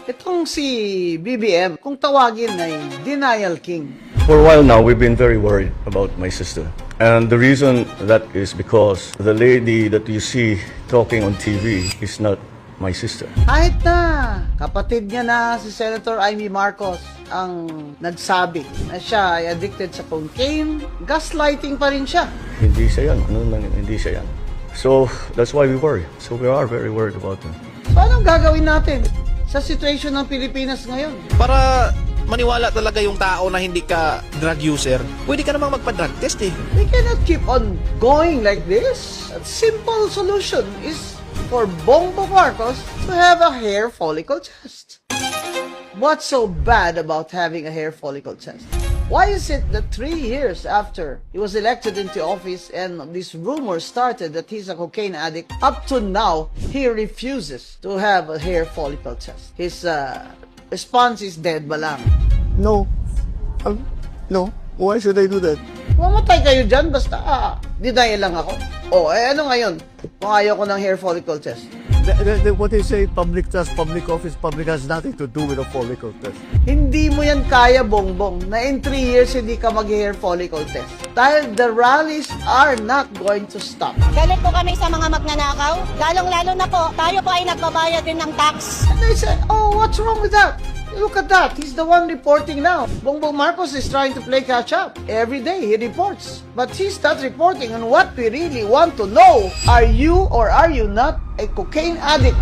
Itong si BBM, kung tawagin ay Denial King. For a while now, we've been very worried about my sister. And the reason that is because the lady that you see talking on TV is not my sister. Kahit na kapatid niya na si Senator Amy Marcos ang nagsabi na siya ay addicted sa cocaine, gaslighting pa rin siya. Hindi siya yan. Hindi siya yan. So, that's why we worry. So, we are very worried about him. So anong gagawin natin sa situation ng Pilipinas ngayon? Para maniwala talaga yung tao na hindi ka drug user, pwede ka namang magpa-drug test eh. We cannot keep on going like this. A simple solution is for Bongbong Marcos to have a hair follicle test. What's so bad about having a hair follicle test? Why is it that 3 years after he was elected into office and this rumor started that he's a cocaine addict, up to now, he refuses to have a hair follicle test? His response is dead ba lang? No. No. Why should I do that? Mamatay kayo dyan, basta deny lang ako. Ano ngayon kung ayaw ko ng hair follicle test? What they say, public trust, public office, public has nothing to do with a follicle test. Hindi mo yan kaya, Bongbong, na in 3 years hindi ka mag-hair follicle test. Dahil the rallies are not going to stop. Galit po kami sa mga magnanakaw. Lalong-lalo na po, tayo po ay nagbabayad din ng tax. And they said, oh, what's wrong with that? Look at that. He's the one reporting now. Bongbong Marcos is trying to play catch up. Every day he reports. But he's not reporting on what we really want to know. Are you or are you not a cocaine addict?